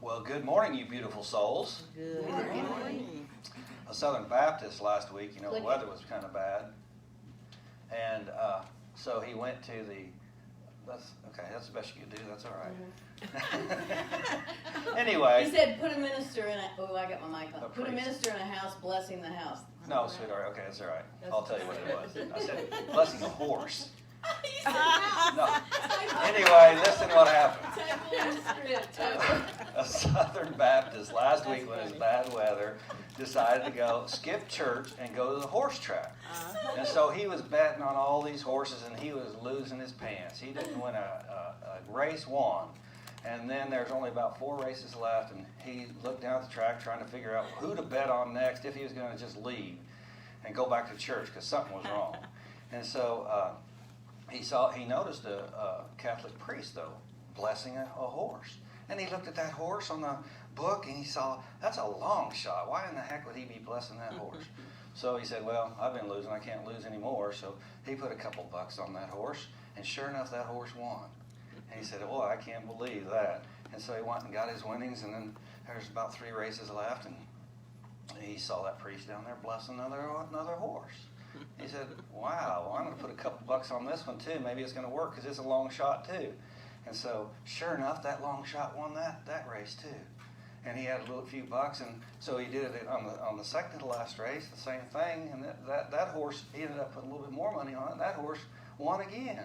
Well, good morning, you beautiful souls. Good morning. A Southern Baptist last week, the weather was kind of bad. And so he went to that's the best you can do, that's all right. Mm-hmm. Anyway. He said put a minister in a, I got my mic on. Put a minister in a house blessing the house. No, sweetheart, okay, that's all right. I'll tell you what it was. I said blessing a horse. No. Anyway, listen what happened. A Southern Baptist last week when it was bad weather decided to go skip church and go to the horse track. And so he was betting on all these horses and he was losing his pants. He didn't win a race won. And then there's only about 4 races left and he looked down at the track trying to figure out who to bet on next if he was going to just leave and go back to church because something was wrong. And so he noticed a Catholic priest, though, blessing a horse. And he looked at that horse on the book, and he saw, that's a long shot. Why in the heck would he be blessing that horse? So he said, well, I've been losing. I can't lose anymore. So he put a couple bucks on that horse, and sure enough, that horse won. And he said, well, I can't believe that. And so he went and got his winnings, and then there's about 3 races left, and he saw that priest down there blessing another horse. He said, wow, well, I'm going to put a couple bucks on this one too. Maybe it's going to work because it's a long shot too. And so, sure enough, that long shot won that race too. And he had a few bucks, and so he did it on the second to the last race, the same thing. And that horse, he ended up putting a little bit more money on it. That horse won again.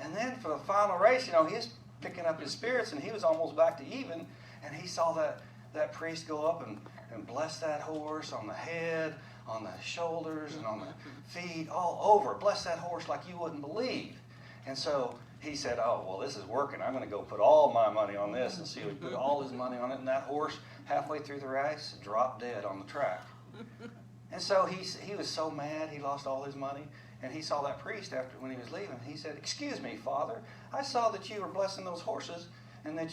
And then for the final race, he's picking up his spirits, and he was almost back to even. And he saw that priest go up and bless that horse on the head, on the shoulders and on the feet, all over. Bless that horse like you wouldn't believe. And so he said, oh, well, this is working. I'm going to go put all my money on this. And so he put all his money on it. And that horse, halfway through the race, dropped dead on the track. And so he was so mad he lost all his money. And he saw that priest after when he was leaving. He said, excuse me, Father, I saw that you were blessing those horses and that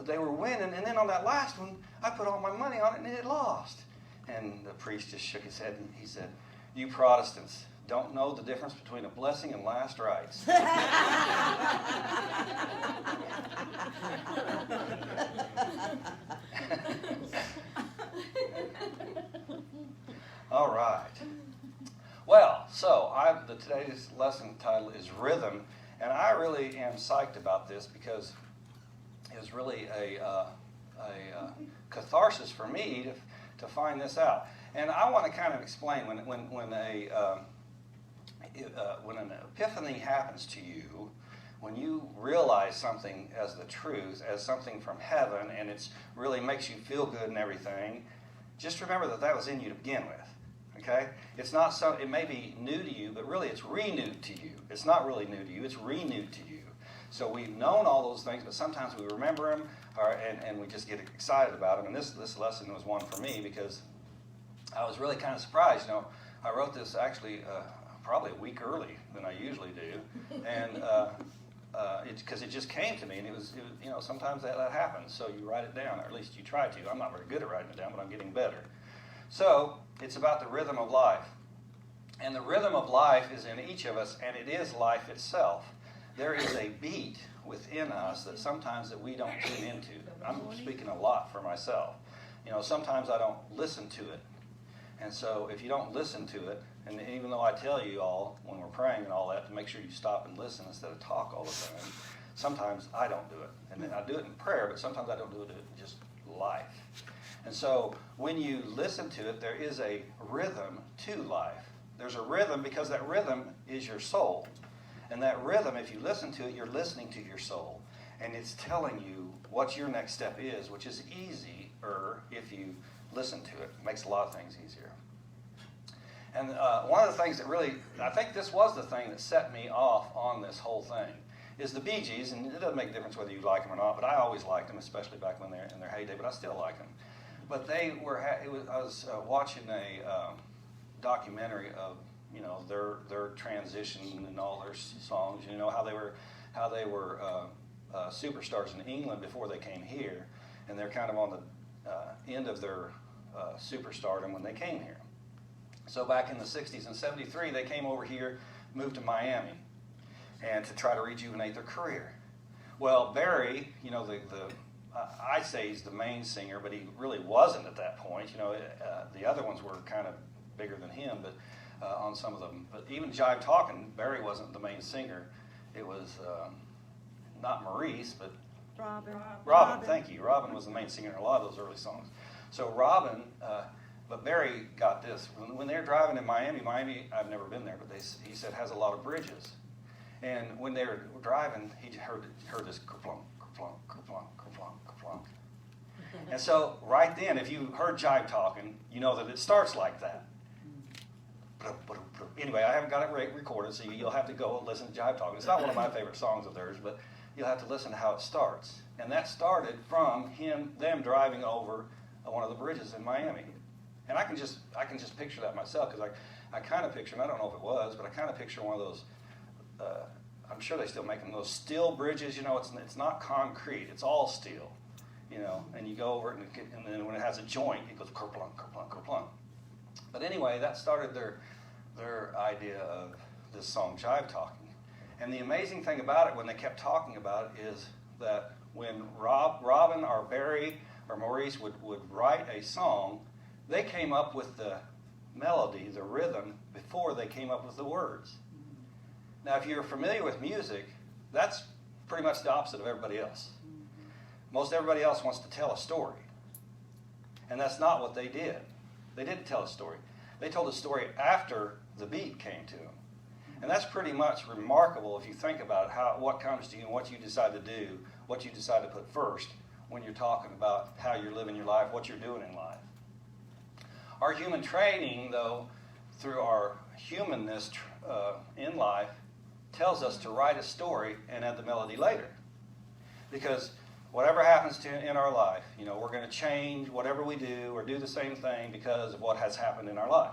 they were winning. And then on that last one, I put all my money on it and it lost. And the priest just shook his head and he said, you Protestants don't know the difference between a blessing and last rites. All right. Well, so today's lesson title is Rhythm, and I really am psyched about this because it's really a catharsis for me to find this out. And I want to kind of explain when an epiphany happens to you, when you realize something as the truth, as something from heaven, and it really makes you feel good and everything, just remember that was in you to begin with. Okay? It's not it may be new to you, but really it's renewed to you. It's not really new to you, it's renewed to you. So we've known all those things, but sometimes we remember them, and we just get excited about them. And this lesson was one for me because I was really kind of surprised. I wrote this actually probably a week early than I usually do, and because it just came to me, and it was sometimes that happens. So you write it down, or at least you try to. I'm not very good at writing it down, but I'm getting better. So it's about the rhythm of life, and the rhythm of life is in each of us, and it is life itself. There is a beat within us that sometimes that we don't tune into. I'm speaking a lot for myself. Sometimes I don't listen to it. And so if you don't listen to it, and even though I tell you all when we're praying and all that to make sure you stop and listen instead of talk all the time, sometimes I don't do it. And I do it in prayer, but sometimes I don't do it in just life. And so when you listen to it, there is a rhythm to life. There's a rhythm because that rhythm is your soul. And that rhythm, if you listen to it, you're listening to your soul. And it's telling you what your next step is, which is easier if you listen to it. It makes a lot of things easier. And one of the things that really, I think this was the thing that set me off on this whole thing, is the Bee Gees. And it doesn't make a difference whether you like them or not, but I always liked them, especially back when they're in their heyday, but I still like them. But I was watching a documentary of their transition and all their songs. How they were superstars in England before they came here, and they're kind of on the end of their superstardom when they came here. So back in the 60s and 73, they came over here, moved to Miami, and to try to rejuvenate their career. Well, Barry, the I'd say he's the main singer, but he really wasn't at that point. The other ones were kind of bigger than him, but on some of them. But even Jive Talking, Barry wasn't the main singer. It was not Maurice, but Robin. Thank you. Robin was the main singer in a lot of those early songs. So Robin, but Barry got this. When they're driving in Miami, I've never been there, but he said has a lot of bridges. And when they were driving, he heard this kerplunk, kerplunk, kerplunk, kerplunk, kerplunk. And so right then, if you heard Jive Talking, you know that it starts like that. Anyway, I haven't got it recorded, so you'll have to go and listen to Jive Talking. It's not one of my favorite songs of theirs, but you'll have to listen to how it starts. And that started from them driving over one of the bridges in Miami. And I can just picture that myself, because I kind of picture, and I don't know if it was, but I kind of picture one of those, I'm sure they still make them, those steel bridges. It's not concrete, it's all steel, and you go over it, and then when it has a joint, it goes kerplunk, kerplunk, kerplunk. But anyway, that started their idea of this song, Jive Talking. And the amazing thing about it, when they kept talking about it, is that when Robin or Barry or Maurice would write a song, they came up with the melody, the rhythm, before they came up with the words. Now, if you're familiar with music, that's pretty much the opposite of everybody else. Most everybody else wants to tell a story. And that's not what they did. They didn't tell a story. They told a story after the beat came to them. And that's pretty much remarkable if you think about it, what comes to you and what you decide to do, what you decide to put first when you're talking about how you're living your life, what you're doing in life. Our human training, though, through our humanness in life, tells us to write a story and add the melody later. Because whatever happens in our life, we're going to change whatever we do or do the same thing because of what has happened in our life.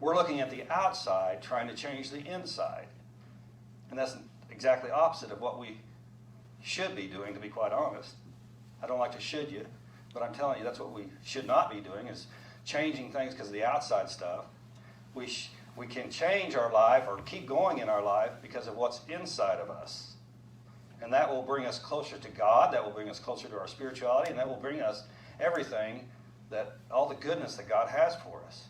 We're looking at the outside, trying to change the inside. And that's exactly opposite of what we should be doing, to be quite honest. I don't like to should you, but I'm telling you that's what we should not be doing, is changing things because of the outside stuff. We can change our life or keep going in our life because of what's inside of us. And that will bring us closer to God, that will bring us closer to our spirituality, and that will bring us everything, all the goodness that God has for us.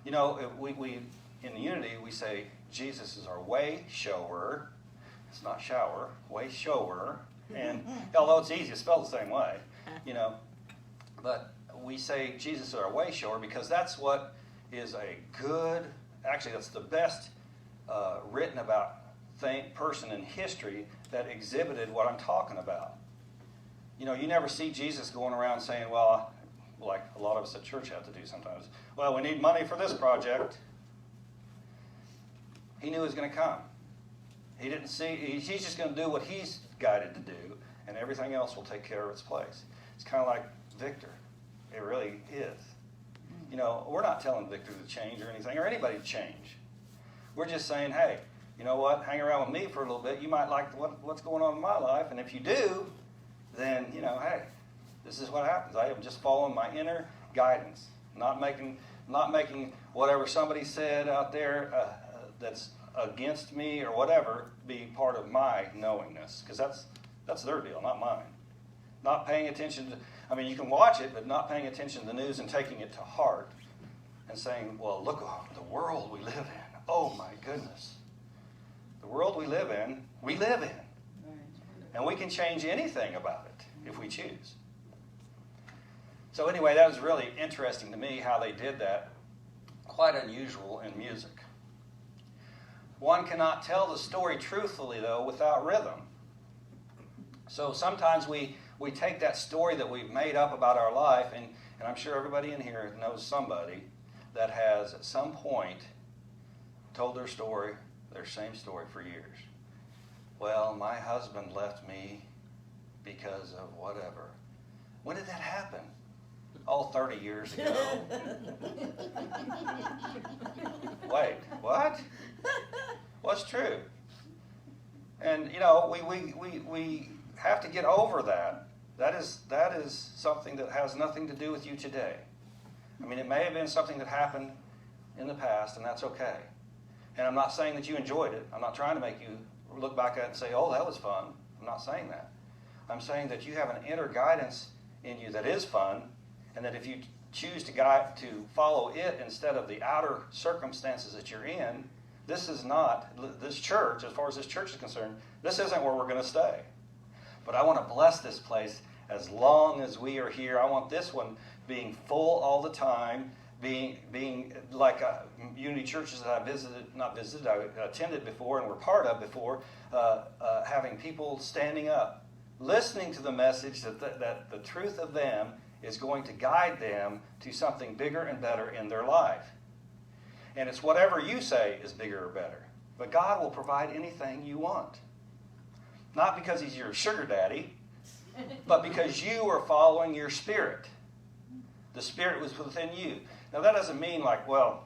We in the Unity, we say Jesus is our way shower. It's not shower, way shower. And although it's easy, it's spelled the same way, but we say Jesus is our way shower because that's what is that's the best written about person in history that exhibited what I'm talking about. You never see Jesus going around saying, well, like a lot of us at church have to do sometimes, well, we need money for this project. He knew it was going to come. He didn't see, he's just going to do what he's guided to do, and everything else will take care of its place. It's kind of like Victor. It really is. We're not telling Victor to change or anything, or anybody to change. We're just saying, hey, you know what, hang around with me for a little bit. You might like what's going on in my life, and if you do, then, hey, this is what happens. I am just following my inner guidance, not making whatever somebody said out there that's against me or whatever be part of my knowingness, because that's their deal, not mine. Not paying attention to, you can watch it, but not paying attention to the news and taking it to heart and saying, well, look at the world we live in. Oh, my goodness. The world we live in. And we can change anything about it if we choose. So anyway, that was really interesting to me how they did that. Quite unusual in music. One cannot tell the story truthfully, though, without rhythm. So sometimes we take that story that we've made up about our life, and I'm sure everybody in here knows somebody that has at some point told their same story for years. Well, my husband left me because of whatever. When did that happen? 30 years ago. Wait, what? What's true? And, we have to get over that. That is something that has nothing to do with you today. It may have been something that happened in the past, and that's okay. And I'm not saying that you enjoyed it. I'm not trying to make you look back at it and say, oh, that was fun. I'm not saying that. I'm saying that you have an inner guidance in you that is fun, and that if you choose to follow it instead of the outer circumstances that you're in, this church, as far as this church is concerned, this isn't where we're going to stay. But I want to bless this place as long as we are here. I want this one being full all the time, being like Unity churches that I attended before and were part of before, having people standing up, listening to the message that the truth of them is going to guide them to something bigger and better in their life. And it's whatever you say is bigger or better. But God will provide anything you want. Not because He's your sugar daddy, but because you are following your spirit. The Spirit was within you. Now that doesn't mean like, well,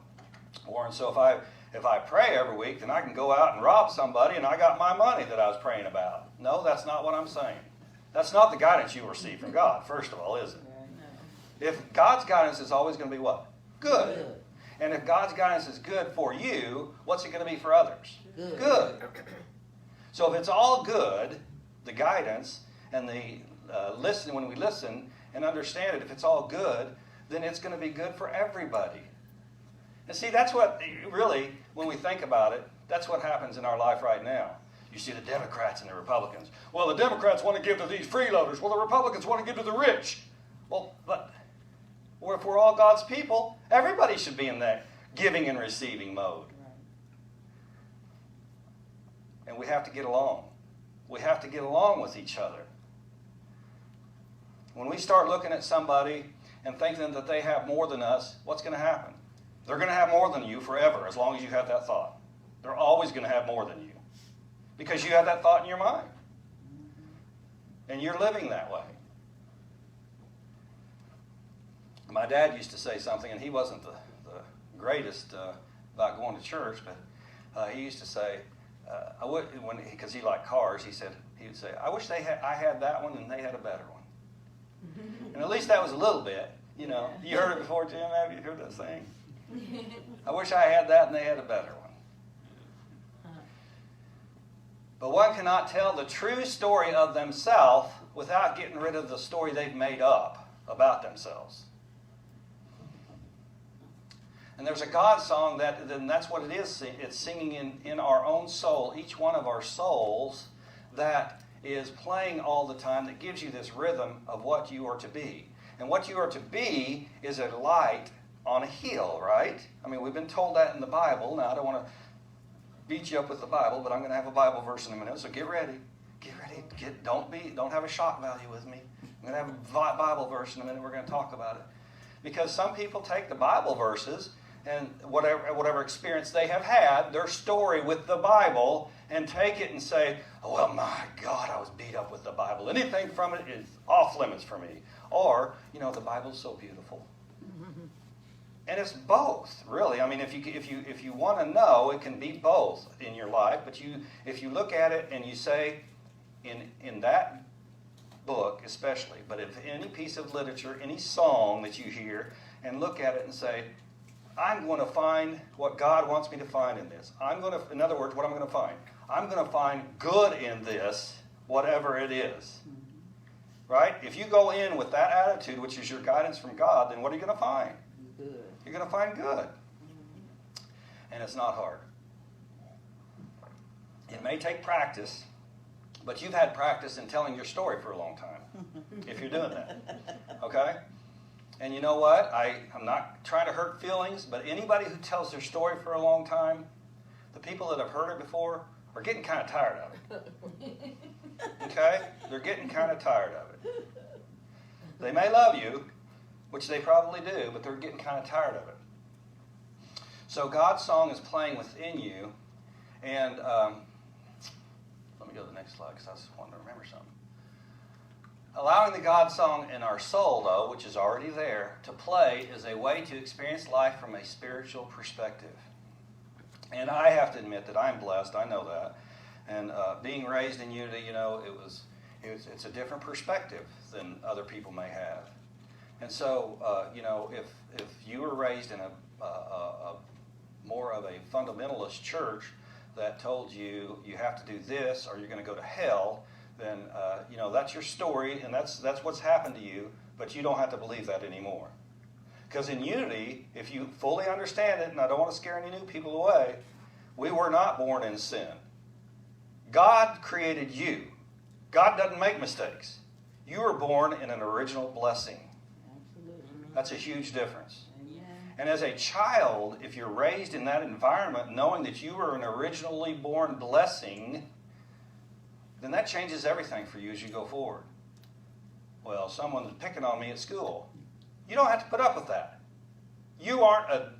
Warren, so if I pray every week, then I can go out and rob somebody and I got my money that I was praying about. No, that's not what I'm saying. That's not the guidance you receive from God, first of all, is it? If God's guidance is always going to be what? Good. And if God's guidance is good for you, what's it going to be for others? Good. So if it's all good, the guidance and the when we listen and understand it, if it's all good, then it's going to be good for everybody. And see, that's what really, when we think about it, that's what happens in our life right now. You see the Democrats and the Republicans. Well, the Democrats want to give to these freeloaders. Well, the Republicans want to give to the rich. Well, but if we're all God's people, everybody should be in that giving and receiving mode. And we have to get along. We have to get along with each other. When we start looking at somebody and thinking that they have more than us, what's going to happen? They're going to have more than you forever, as long as you have that thought. They're always going to have more than you, because you have that thought in your mind. And you're living that way. My dad used to say something, and he wasn't the greatest about going to church, but he used to say, because he liked cars, he would say, I wish I had that one and they had a better one. And at least that was a little bit, You heard it before, Jim? Have you heard that saying? I wish I had that and they had a better one. But one cannot tell the true story of themselves without getting rid of the story they've made up about themselves. And there's a God song that's what it is. It's singing in our own soul, each one of our souls, that is playing all the time, that gives you this rhythm of what you are to be. And what you are to be is a light on a hill, right? I mean, we've been told that in the Bible. Now, I don't want to beat you up with the Bible, but I'm going to have a Bible verse in a minute, so get ready. Get ready. Don't have a shock value with me. I'm going to have a Bible verse in a minute. We're going to talk about it. Because some people take the Bible verses and whatever experience they have had, their story with the Bible, and take it and say, oh, well, my God, I was beat up with the Bible. Anything from it is off limits for me. Or, the Bible's so beautiful. And it's both, really. I mean, if you want to know, it can be both in your life. But if you look at it and you say, in that book especially, but if any piece of literature, any song that you hear, and look at it and say, I'm going to find what God wants me to find in this. In other words, what I'm going to find? I'm going to find good in this, whatever it is. Right? If you go in with that attitude, which is your guidance from God, then what are you going to find? Good. You're going to find good. And it's not hard. It may take practice, but you've had practice in telling your story for a long time, if you're doing that. Okay? And you know what? I'm not trying to hurt feelings, but anybody who tells their story for a long time, the people that have heard it before are getting kind of tired of it. Okay? They're getting kind of tired of it. They may love you, which they probably do, but they're getting kind of tired of it. So God's song is playing within you, and let me go to the next slide because I just wanted to remember something. Allowing the God song in our soul, though, which is already there, to play is a way to experience life from a spiritual perspective. And I have to admit that I'm blessed. I know that. And being raised in unity, it's a different perspective than other people may have. And so, if you were raised in a more of a fundamentalist church that told you have to do this or you're going to go to hell, then that's your story, and that's what's happened to you, but you don't have to believe that anymore. Because in unity, if you fully understand it, and I don't want to scare any new people away, we were not born in sin. God created you. God doesn't make mistakes. You were born in an original blessing. Absolutely. That's a huge difference. Yeah. And as a child, if you're raised in that environment, knowing that you were an originally born blessing, then that changes everything for you as you go forward. Well, someone's picking on me at school. You don't have to put up with that. You aren't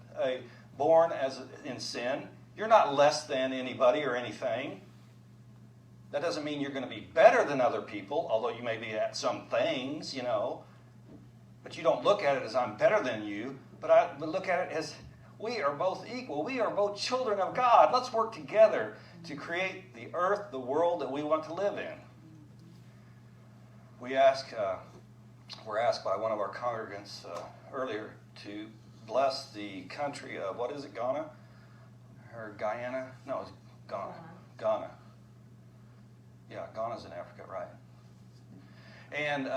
born in sin. You're not less than anybody or anything. That doesn't mean you're going to be better than other people, although you may be at some things, But you don't look at it as I'm better than you, but look at it as we are both equal. We are both children of God. Let's work together to create the earth, the world that we want to live in. We're asked by one of our congregants earlier to bless the country of, what is it, Ghana? Or Guyana? No, it's Ghana. Ghana. Yeah, Ghana's in Africa, right. And,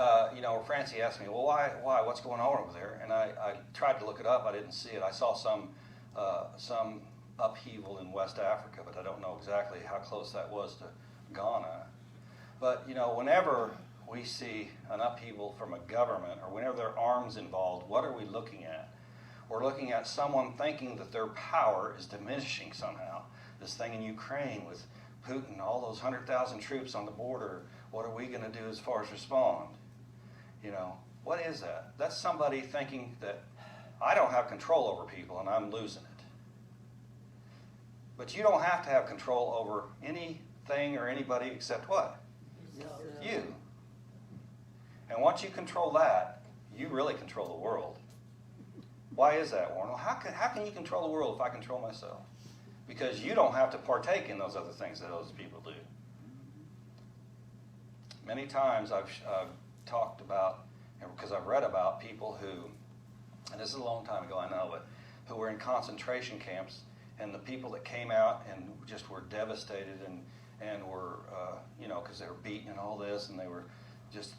Francie asked me, well, why? What's going on over there? And I tried to look it up. I didn't see it. I saw some upheaval in West Africa, but I don't know exactly how close that was to Ghana. But, whenever we see an upheaval from a government, or whenever there are arms involved, what are we looking at? We're looking at someone thinking that their power is diminishing somehow. This thing in Ukraine with Putin, all those 100,000 troops on the border, what are we going to do as far as respond? What is that? That's somebody thinking that I don't have control over people and I'm losing it. But you don't have to have control over anything or anybody except what? You. And once you control that, you really control the world. Why is that, Warren? Well, how can you control the world if I control myself? Because you don't have to partake in those other things that those people do. Many times I've talked about, because I've read about people who, and this is a long time ago, I know, but who were in concentration camps, and the people that came out and just were devastated and were, because they were beaten and all this, and they were just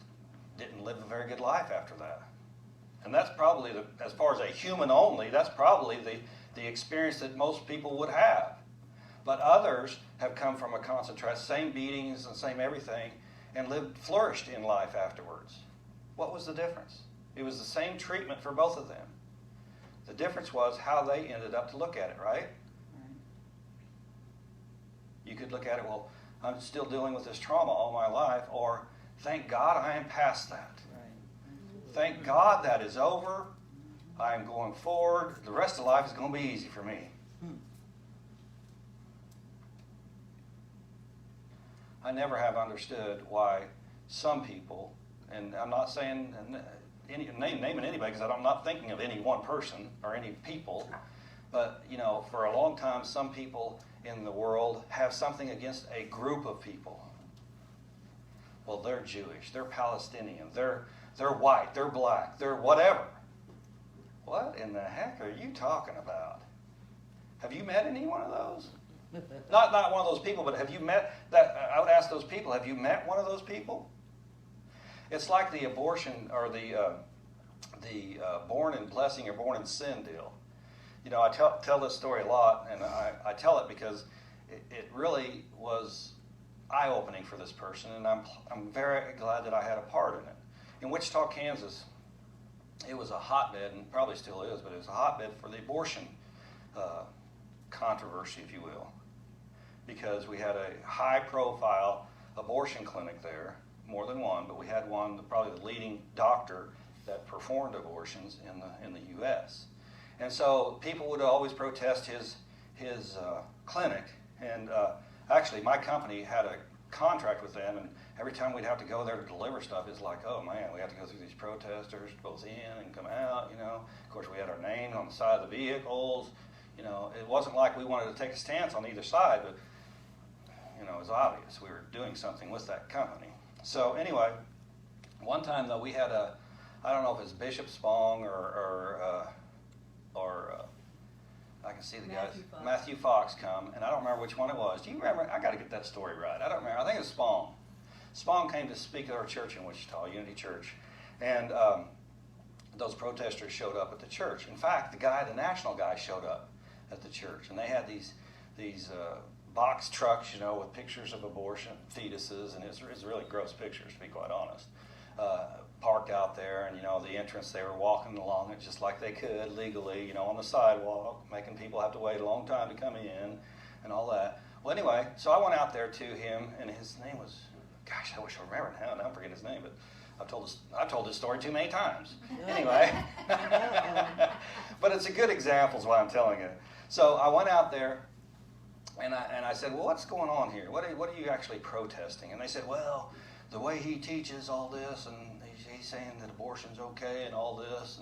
didn't live a very good life after that. And that's probably, as far as a human only, that's probably the experience that most people would have. But others have come from a concentration, same beatings and same everything, and flourished in life afterwards. What was the difference? It was the same treatment for both of them. The difference was how they ended up to look at it, right? You could look at it, well, I'm still dealing with this trauma all my life, or thank God I am past that. Thank God that is over. I am going forward. The rest of life is going to be easy for me. I never have understood why some people, and I'm not saying naming anybody because I'm not thinking of any one person or any people, but for a long time some people in the world have something against a group of people. Well, they're Jewish, they're Palestinian, they're white, they're black, they're whatever. What in the heck are you talking about? Have you met any one of those? Not one of those people, but have you met that? I would ask those people, have you met one of those people? It's like the abortion or the born in blessing or born in sin deal. I tell this story a lot, and I tell it because it really was eye-opening for this person, and I'm very glad that I had a part in it. In Wichita, Kansas, it was a hotbed, and probably still is, but it was a hotbed for the abortion controversy, if you will, because we had a high-profile abortion clinic there, more than one, but we had one, probably the leading doctor that performed abortions in the U.S. And so people would always protest his clinic, and actually my company had a contract with them, and every time we'd have to go there to deliver stuff, it's like, oh man, we have to go through these protesters, both in and come out, Of course, we had our name on the side of the vehicles. It wasn't like we wanted to take a stance on either side, but, it was obvious we were doing something with that company. So anyway, one time though, we had I don't know if it's Bishop Spong or I can see the guys, Matthew Fox come, and I don't remember which one it was. Do you remember? I got to get that story right. I don't remember. I think it was Spong. Spong came to speak at our church in Wichita, Unity Church, and those protesters showed up at the church. In fact, the national guy showed up at the church, and they had these box trucks, with pictures of abortion fetuses, and it's really gross pictures, to be quite honest. Parked out there, and the entrance, they were walking along it just like they could legally, on the sidewalk, making people have to wait a long time to come in, and all that. Well, anyway, so I went out there to him, and his name was, gosh, I wish I remembered now, and I forget his name, but I've told this story too many times. Anyway, but it's a good example, is what I'm telling you. So I went out there, and I said, well, what's going on here? What are you actually protesting? And they said, well, the way he teaches all this, and he's saying that abortion's okay and all this,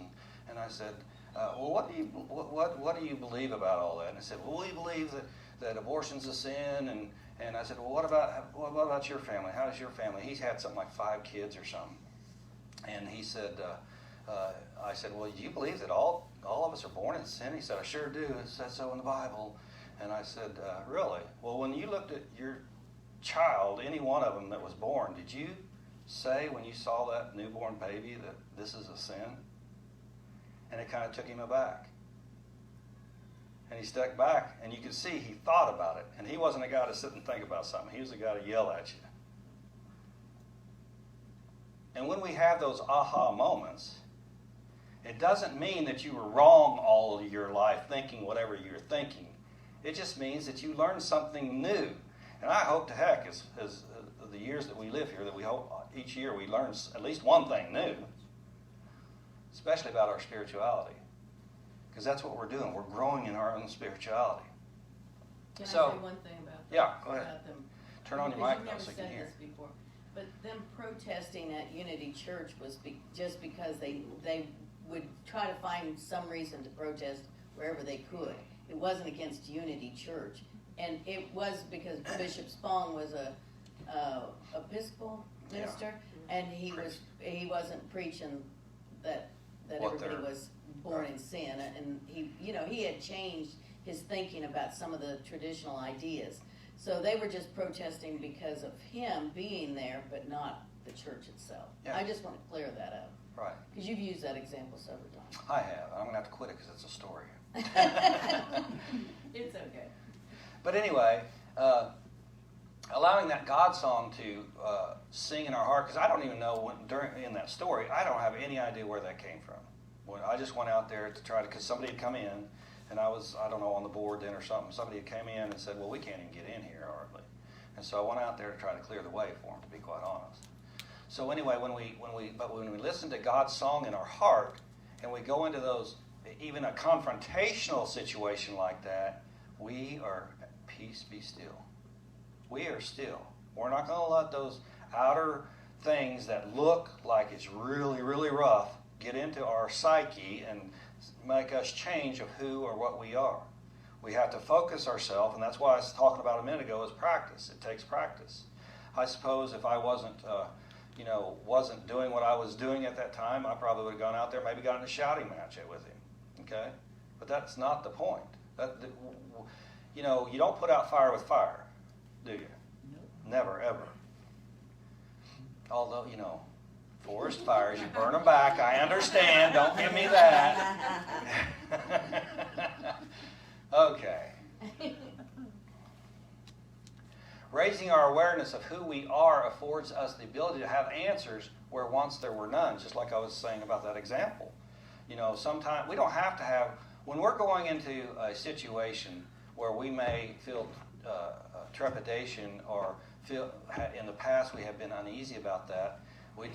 and I said, well, what do you believe about all that? And I said, well, we believe that abortion's a sin, and I said, well, what about your family? How does your family? He's had something like 5 kids or something, and he said, I said, well, do you believe that all of us are born in sin? He said, I sure do. It says so in the Bible. And I said, really? Well, when you looked at your child, any one of them that was born, did you say when you saw that newborn baby that this is a sin? And it kind of took him aback. And he stepped back, and you could see he thought about it. And he wasn't a guy to sit and think about something. He was a guy to yell at you. And when we have those aha moments, it doesn't mean that you were wrong all of your life thinking whatever you're thinking. It just means that you learned something new. And I hope to heck, as the years that we live here, that we hope each year we learn at least one thing new, especially about our spirituality. Because that's what we're doing. We're growing in our own spirituality. Can I say one thing about that? Yeah, go ahead. About them? Turn on your mic now so you can hear. This before, but them protesting at Unity Church was just because they would try to find some reason to protest wherever they could. It wasn't against Unity Church, and it was because Bishop Spong was a Episcopal minister, and he wasn't preaching that everybody was born in sin, and he had changed his thinking about some of the traditional ideas. So they were just protesting because of him being there, but not the church itself. Yeah. I just want to clear that up. Right. Because you've used that example several times. I have. I'm going to have to quit it because it's a story. It's okay. But anyway, allowing that God song to sing in our heart, because I don't even know in that story, I don't have any idea where that came from. I just went out there to try to, because somebody had come in, and I don't know, on the board then or something. Somebody had came in and said, well, we can't even get in here hardly. And so I went out there to try to clear the way for them, to be quite honest. So anyway, when we listen to God's song in our heart, and we go into those, even a confrontational situation like that, we are, peace be still. We are still. We're not going to let those outer things that look like it's really, really rough get into our psyche and make us change of who or what we are. We have to focus ourselves, and that's why I was talking about a minute ago, is practice. It takes practice. I suppose if I wasn't doing what I was doing at that time, I probably would have gone out there, maybe got in a shouting match with him. Okay? But that's not the point. You don't put out fire with fire, do you? Nope. Never, ever. Although, forest fires, you burn them back. I understand. Don't give me that. Okay. Raising our awareness of who we are affords us the ability to have answers where once there were none, just like I was saying about that example. Sometimes we don't have to have, when we're going into a situation where we may feel trepidation or feel, in the past we have been uneasy about that, we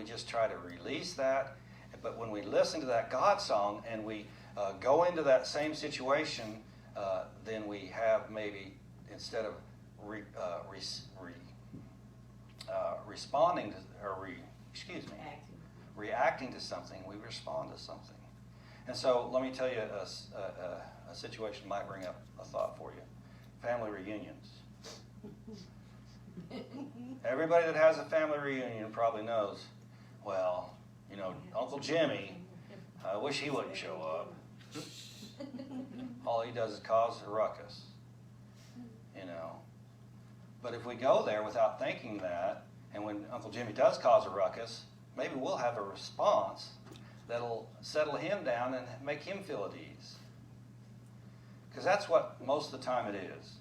just try to release that. But when we listen to that God song and we go into that same situation, then we have maybe, instead of responding to, or reacting to something, we respond to something. And so let me tell you a situation might bring up a thought for you. Family reunions. Everybody that has a family reunion probably knows, well, Uncle Jimmy, I wish he wouldn't show up. All he does is cause a ruckus, But if we go there without thinking that, And when Uncle Jimmy does cause a ruckus, maybe we'll have a response that'll settle him down and make him feel at ease. Because that's what most of the time it is.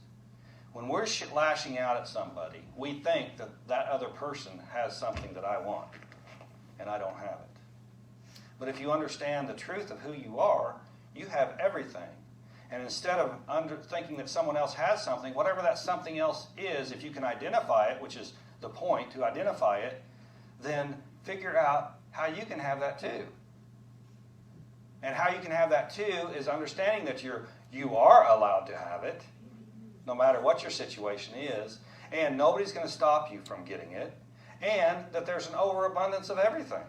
When we're lashing out at somebody, we think that that other person has something that I want, and I don't have it. But if you understand the truth of who you are, you have everything. And instead of thinking that someone else has something, whatever that something else is, if you can identify it, which is the point, to identify it, then figure out how you can have that too. And how you can have that too is understanding that you are allowed to have it, no matter what your situation is, and nobody's going to stop you from getting it, and that there's an overabundance of everything.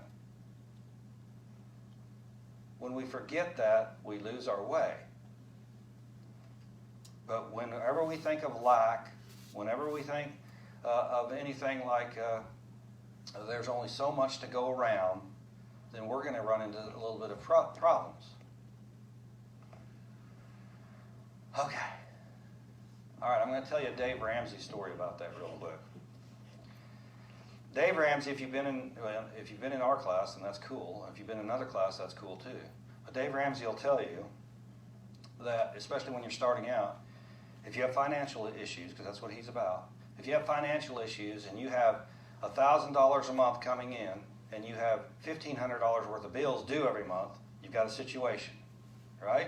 When we forget that, we lose our way. But whenever we think of lack, whenever we think of anything like there's only so much to go around, then we're going to run into a little bit of problems. Okay. All right, I'm going to tell you a Dave Ramsey story about that real quick. Dave Ramsey, if you've been in our class, then that's cool. If you've been in another class, that's cool too. But Dave Ramsey will tell you that, especially when you're starting out, if you have financial issues, because that's what he's about, if you have financial issues and you have $1,000 a month coming in and you have $1,500 worth of bills due every month, you've got a situation, right?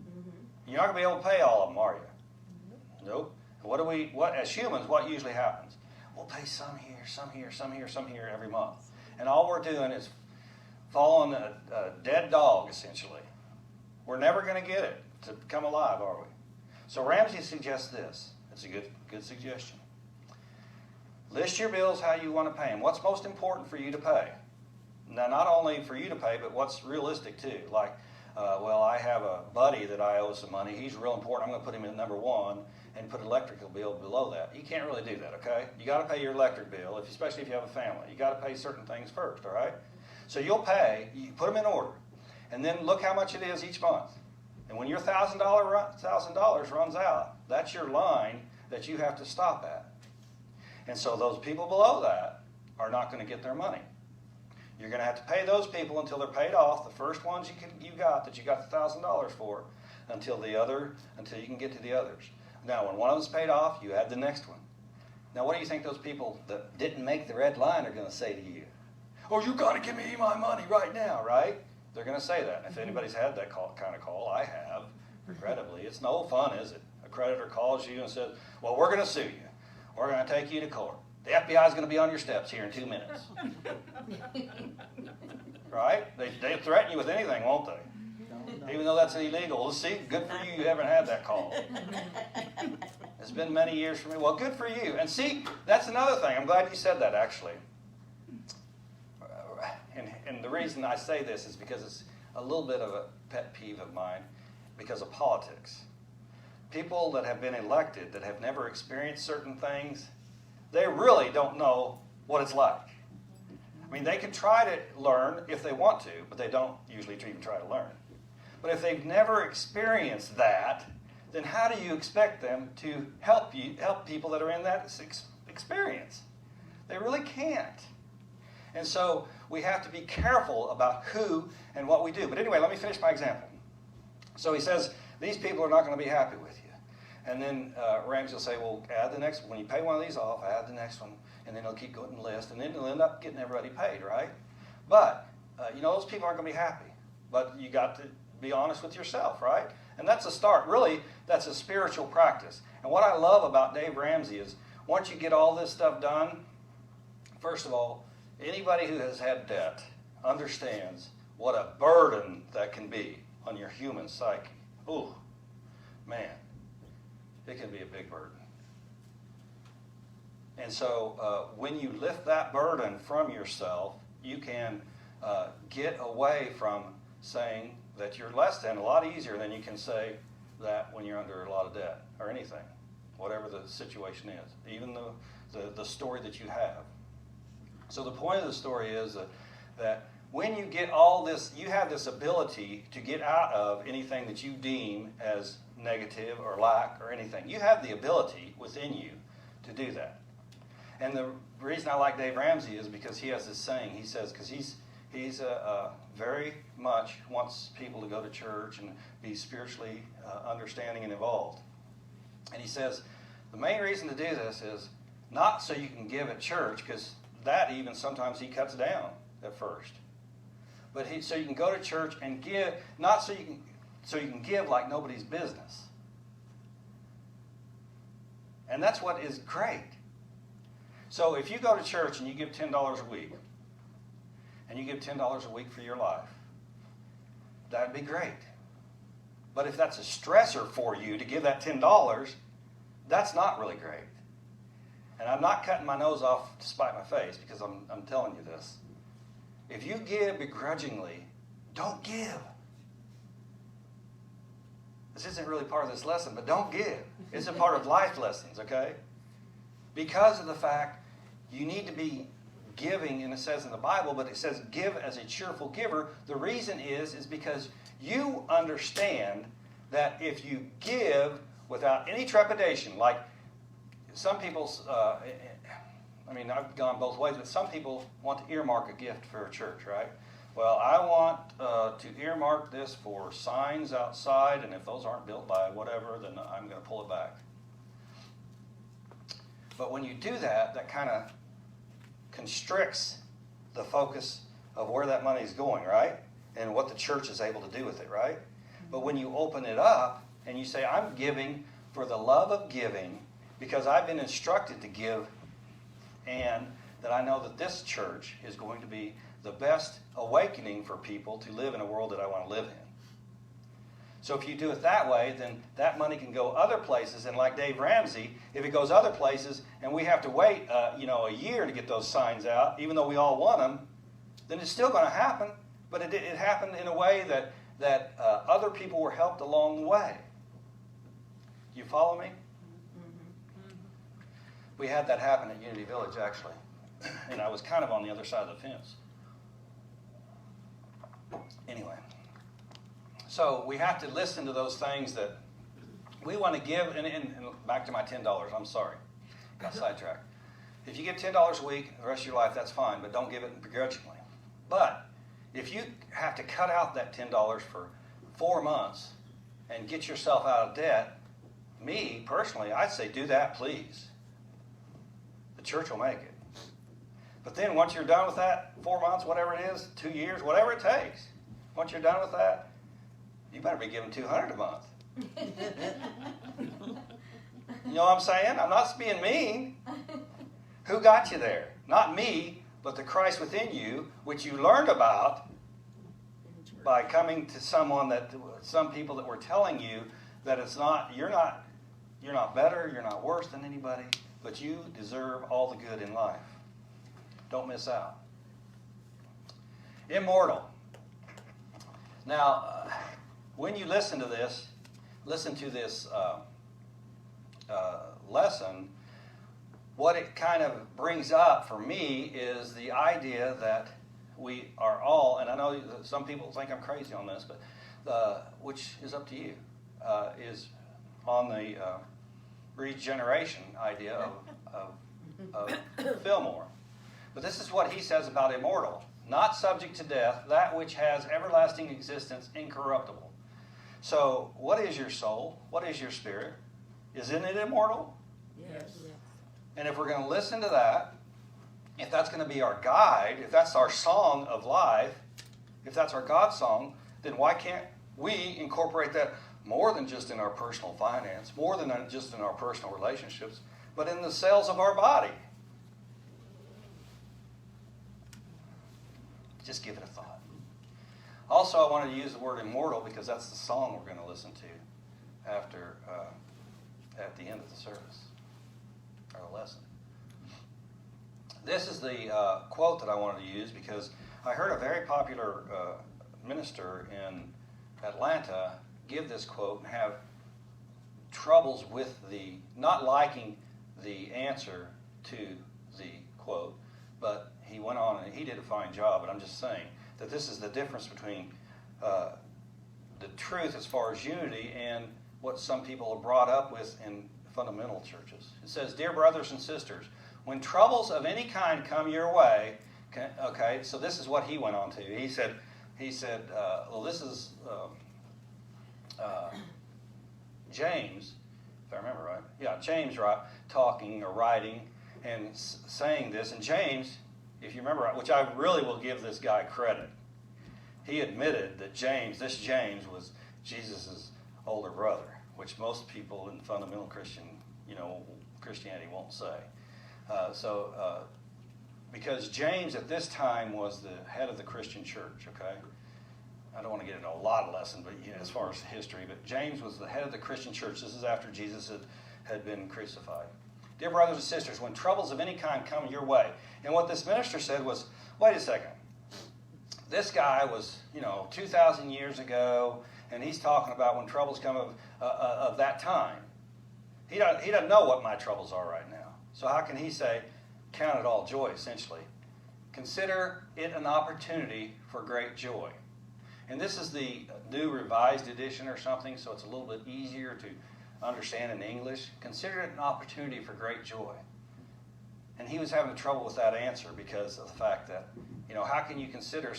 Mm-hmm. You're not going to be able to pay all of them, are you? Nope. What as humans, what usually happens? We'll pay some here, some here, some here, some here every month. And all we're doing is following a dead dog, essentially. We're never going to get it to come alive, are we? So Ramsey suggests this. It's a good suggestion. List your bills how you want to pay them. What's most important for you to pay? Now, not only for you to pay, but what's realistic too. Like, I have a buddy that I owe some money. He's real important. I'm going to put him in number one and put an electrical bill below that. You can't really do that, okay? You got to pay your electric bill, especially if you have a family. You got to pay certain things first, all right? So you'll pay. You put them in order, and then look how much it is each month. And when your $1,000 runs out, that's your line that you have to stop at. And so those people below that are not going to get their money. You're going to have to pay those people until they're paid off, the first ones you got the $1,000 for, until you can get to the others. Now, when one of them's paid off, you add the next one. Now, what do you think those people that didn't make the red line are going to say to you? Oh, you got to give me my money right now, right? They're going to say that. And if anybody's had that kind of call, I have, regrettably. It's no fun, is it? A creditor calls you and says, well, we're going to sue you. We're going to take you to court. The FBI is going to be on your steps here in 2 minutes. Right? They threaten you with anything, won't they? Even though that's illegal. Well, see, good for you haven't had that call. It's been many years for me. Well, good for you. And see, that's another thing. I'm glad you said that, actually. And the reason I say this is because it's a little bit of a pet peeve of mine because of politics. People that have been elected that have never experienced certain things, they really don't know what it's like. I mean, they can try to learn if they want to, but they don't usually even try to learn. But if they've never experienced that, then how do you expect them to help people that are in that experience? They really can't. And so we have to be careful about who and what we do. But anyway, let me finish my example. So he says, these people are not going to be happy with you. And then Ramsey will say, well, add the next one. When you pay one of these off, add the next one. And then he'll keep going to the list. And then he'll end up getting everybody paid, right? But, those people aren't going to be happy. But you got to be honest with yourself, right? And that's a start. Really, that's a spiritual practice. And what I love about Dave Ramsey is once you get all this stuff done, first of all, anybody who has had debt understands what a burden that can be on your human psyche. Ooh, man, it can be a big burden. And so when you lift that burden from yourself, you can get away from saying that you're less than a lot easier than you can say that when you're under a lot of debt or anything, whatever the situation is, even the story that you have. So the point of the story is that when you get all this, you have this ability to get out of anything that you deem as negative or lack or anything. You have the ability within you to do that. And the reason I like Dave Ramsey is because he has this saying. He says, because he's very much wants people to go to church and be spiritually understanding and involved. And he says, the main reason to do this is not so you can give at church, because that even sometimes he cuts down at first. But so you can go to church and give, not so you can give like nobody's business. And that's what is great. So if you go to church and you give $10 a week, and you give $10 a week for your life, that'd be great. But if that's a stressor for you to give that $10, that's not really great. And I'm not cutting my nose off to spite my face, because I'm telling you this. If you give begrudgingly, don't give. This isn't really part of this lesson, but don't give. It's a part of life lessons, okay? Because of the fact you need to be giving, and it says in the Bible, but it says give as a cheerful giver. The reason is because you understand that if you give without any trepidation, like some people, I've gone both ways, but some people want to earmark a gift for a church, right? Well, I want to earmark this for signs outside, and if those aren't built by whatever, then I'm going to pull it back. But when you do that, that kind of constricts the focus of where that money is going, right? And what the church is able to do with it, right? But when you open it up and you say, I'm giving for the love of giving because I've been instructed to give, and that I know that this church is going to be the best awakening for people to live in a world that I want to live in. So if you do it that way, then that money can go other places. And like Dave Ramsey, if it goes other places and we have to wait a year to get those signs out, even though we all want them, then it's still going to happen. But it happened in a way that other people were helped along the way. You follow me? Mm-hmm. We had that happen at Unity Village, actually. And I was kind of on the other side of the fence. Anyway. So we have to listen to those things that we want to give. And back to my $10, I'm sorry. Got sidetracked. If you give $10 a week the rest of your life, that's fine, but don't give it begrudgingly. But if you have to cut out that $10 for 4 months and get yourself out of debt, me, personally, I'd say do that, please. The church will make it. But then once you're done with that, 4 months, whatever it is, 2 years, whatever it takes, once you're done with that, you better be giving $200 a month. You know what I'm saying? I'm not being mean. Who got you there? Not me, but the Christ within you, which you learned about by coming to some people that were telling you that you're not better, you're not worse than anybody, but you deserve all the good in life. Don't miss out. Immortal. Now, when you listen to this lesson, what it kind of brings up for me is the idea that we are all, and I know that some people think I'm crazy on this, but which is up to you, is on the regeneration idea of Fillmore. But this is what he says about immortal. Not subject to death, that which has everlasting existence, incorruptible. So, what is your soul? What is your spirit? Isn't it immortal? Yes. And if we're going to listen to that, if that's going to be our guide, if that's our song of life, if that's our God song, then why can't we incorporate that more than just in our personal finance, more than just in our personal relationships, but in the cells of our body? Just give it a thought. Also, I wanted to use the word immortal because that's the song we're going to listen to after at the end of the service, our lesson. This is the quote that I wanted to use because I heard a very popular minister in Atlanta give this quote and have troubles with not liking the answer to the quote, but he went on and he did a fine job. But I'm just saying that this is the difference between the truth as far as unity and what some people are brought up with in fundamental churches. It says, "Dear brothers and sisters, when troubles of any kind come your way, okay, so this is what he went on to. He said, well, this is James, if I remember right. Yeah, James talking or writing and saying this. And James, if you remember, which I really will give this guy credit, he admitted that this James was Jesus' older brother, which most people in fundamental Christianity won't say. Because James at this time was the head of the Christian church, okay? I don't want to get into a lot of lesson, but as far as history, but James was the head of the Christian church. This is after Jesus had been crucified. Dear brothers and sisters, when troubles of any kind come your way, and what this minister said was, wait a second, this guy was, 2,000 years ago, and he's talking about when troubles come of that time. He doesn't know what my troubles are right now. So how can he say, count it all joy, essentially? Consider it an opportunity for great joy. And this is the New Revised Edition or something, so it's a little bit easier to understand in English. Consider it an opportunity for great joy. And he was having trouble with that answer because of the fact that, how can you consider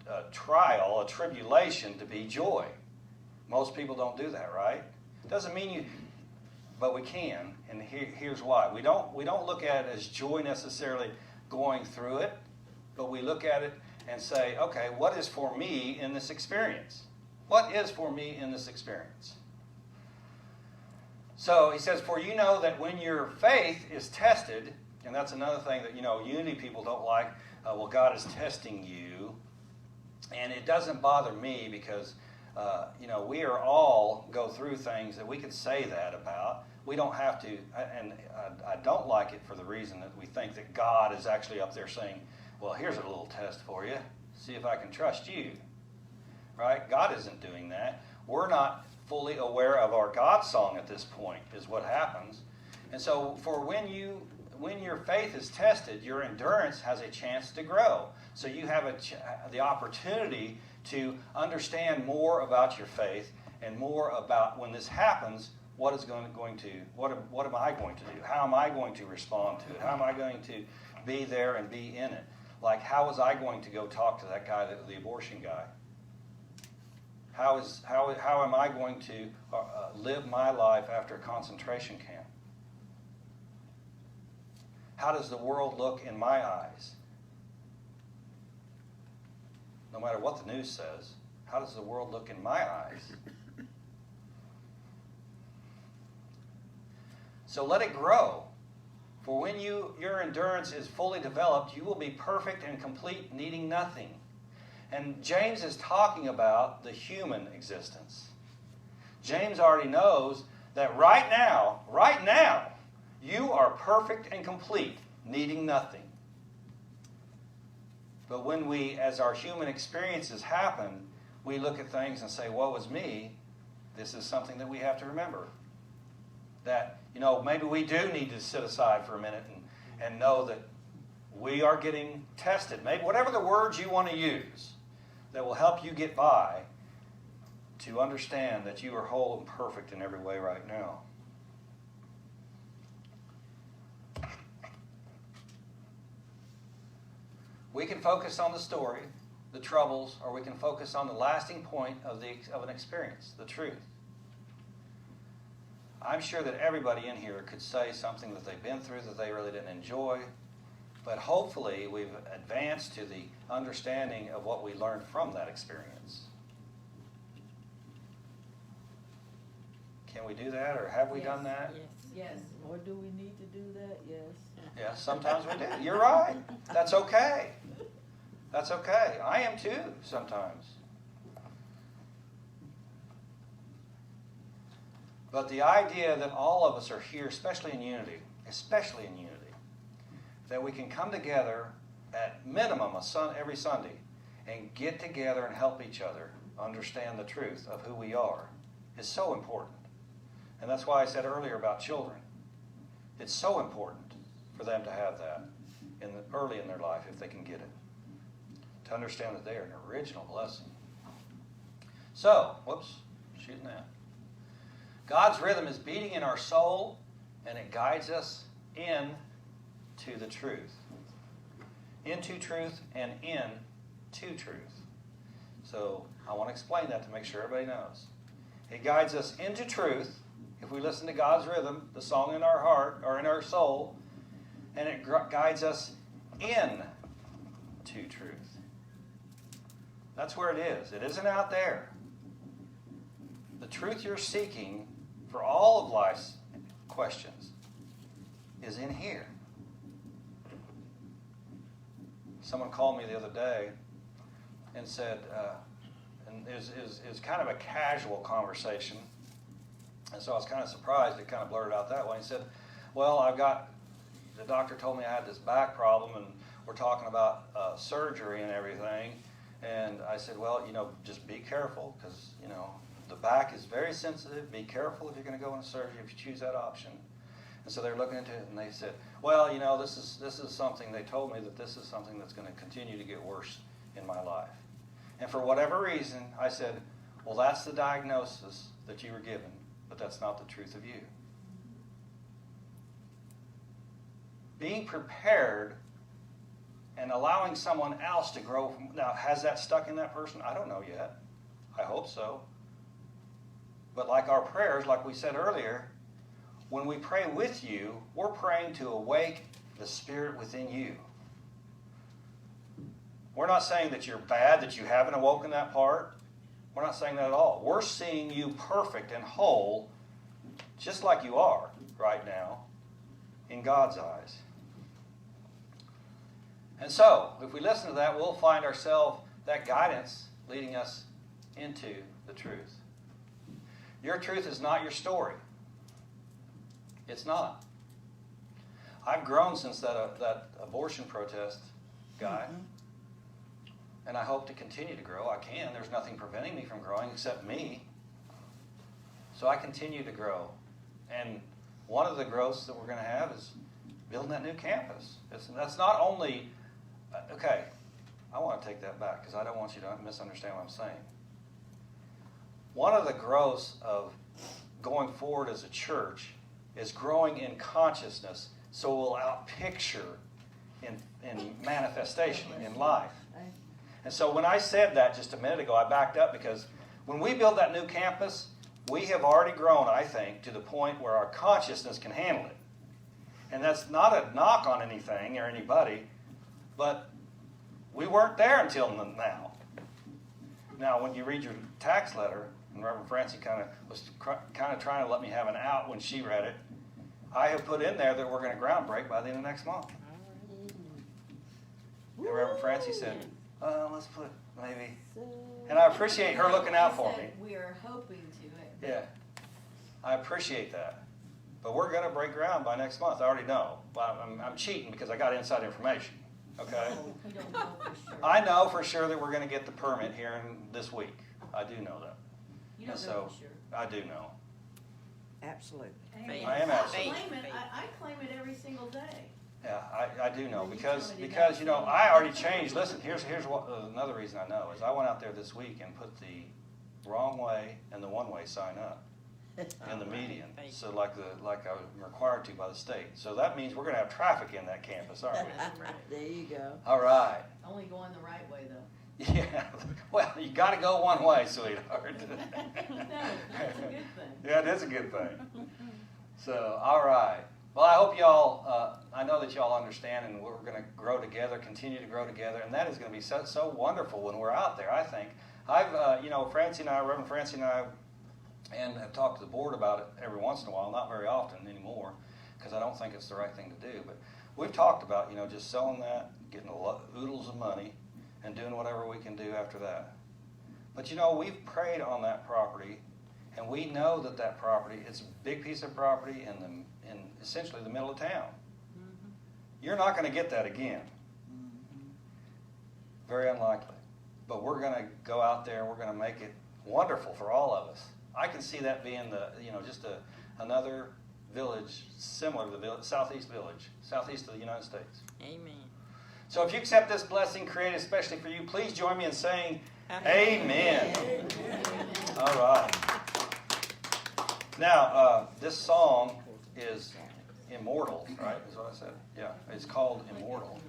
a trial, a tribulation, to be joy? Most people don't do that, right? Doesn't mean but we can, and here's why. We don't look at it as joy necessarily going through it, but we look at it and say, okay, what is for me in this experience? What is for me in this experience? So he says, for you know that when your faith is tested, and that's another thing that, unity people don't like, well, God is testing you. And it doesn't bother me because, we are all go through things that we could say that about. We don't have to, and I don't like it for the reason that we think that God is actually up there saying, well, here's a little test for you. See if I can trust you. Right? God isn't doing that. We're not fully aware of our God song at this point, is what happens. And so for when your faith is tested, your endurance has a chance to grow. So you have the opportunity to understand more about your faith and more about when this happens, what am I going to do? How am I going to respond to it? How am I going to be there and be in it? Like, how was I going to go talk to that guy, the abortion guy? How am I going to live my life after a concentration camp? How does the world look in my eyes? No matter what the news says, how does the world look in my eyes? So let it grow. For when your endurance is fully developed, you will be perfect and complete, needing nothing. And James is talking about the human existence. James already knows that right now, you are perfect and complete, needing nothing. But when as our human experiences happen, we look at things and say, woe is me. This is something that we have to remember. That, maybe we do need to sit aside for a minute and know that we are getting tested. Maybe whatever the words you want to use that will help you get by, to understand that you are whole and perfect in every way right now. We can focus on the story, the troubles, or we can focus on the lasting point of an experience, the truth. I'm sure that everybody in here could say something that they've been through that they really didn't enjoy, but hopefully we've advanced to the understanding of what we learned from that experience. Can we do that, or have we done that? Yes. Or do we need to do that? Yes. Yeah, sometimes we do. You're right. That's okay. That's okay. I am too, sometimes. But the idea that all of us are here, especially in unity, that we can come together at minimum every Sunday and get together and help each other understand the truth of who we are is so important. And that's why I said earlier about children. It's so important for them to have that early in their life, if they can get it, to understand that they are an original blessing. So, shooting that. God's rhythm is beating in our soul, and it guides us in to the truth. Into truth and into truth. So I want to explain that to make sure everybody knows. It guides us into truth if we listen to God's rhythm, the song in our heart or in our soul, and it guides us into truth. That's where it is. It isn't out there. The truth you're seeking for all of life's questions is in here. Someone called me the other day and said, and it was kind of a casual conversation, and so I was kind of surprised it kind of blurted out that way. He said, well, the doctor told me I had this back problem, and we're talking about surgery and everything, and I said, well, just be careful, because, the back is very sensitive. Be careful if you're going to go into surgery if you choose that option. And so they're looking into it, and they said, well, this is something, they told me that this is something that's going to continue to get worse in my life. And for whatever reason, I said, well, that's the diagnosis that you were given, but that's not the truth of you. Being prepared and allowing someone else to grow from, now, has that stuck in that person? I don't know yet. I hope so. But like our prayers, like we said earlier, when we pray with you, we're praying to awake the spirit within you. We're not saying that you're bad, that you haven't awoken that part. We're not saying that at all. We're seeing you perfect and whole, just like you are right now, in God's eyes. And so, if we listen to that, we'll find ourselves, that guidance leading us into the truth. Your truth is not your story. It's not. I've grown since that abortion protest guy. Mm-hmm. And I hope to continue to grow. I can. There's nothing preventing me from growing except me. So I continue to grow. And one of the growths that we're going to have is building that new campus. That's not only... Okay, I want to take that back because I don't want you to misunderstand what I'm saying. One of the growths of going forward as a church is growing in consciousness so we'll outpicture in manifestation, in life. And so when I said that just a minute ago, I backed up because when we build that new campus, we have already grown, I think, to the point where our consciousness can handle it. And that's not a knock on anything or anybody, but we weren't there until now. Now, when you read your tax letter, and Reverend Francie was trying to let me have an out when she read it, I have put in there that we're going to ground break by the end of next month. And Reverend Francie said, let's put maybe. And I appreciate her looking out for me. We are hoping to. Yeah. I appreciate that. But we're going to break ground by next month. I already know. But I'm cheating because I got inside information. Okay? You don't know for sure. I know for sure that we're going to get the permit here this week. I do know that. You don't so, know for sure. I do know. Absolutely. I am absolutely. I claim it every single day. Yeah, I do know because I already changed. Listen, here's another reason I know is I went out there this week and put the wrong way and the one way sign up in the median. So like I'm required to by the state. So that means we're going to have traffic in that campus, aren't we? There you go. All right. Only going the right way though. Yeah. Well, you got to go one way, sweetheart. No, that's a good thing. Yeah, it is a good thing. So, all right. Well, I hope y'all, I know that y'all understand, and we're going to grow together, continue to grow together, and that is going to be so wonderful when we're out there, I think. I've, Francie and I, Reverend Francie and I, and have talked to the board about it every once in a while, not very often anymore, because I don't think it's the right thing to do. But we've talked about, just selling that, getting oodles of money, and doing whatever we can do after that. But, we've prayed on that property, and we know that property, it's a big piece of property in essentially the middle of town. Mm-hmm. You're not going to get that again. Mm-hmm. Very unlikely. But we're going to go out there and we're going to make it wonderful for all of us. I can see that being just another village similar to the southeast of the United States. Amen. So if you accept this blessing created especially for you, please join me in saying Amen. Amen. All right. Now, this song is Immortal, right, is what I said? Yeah, it's called Immortal.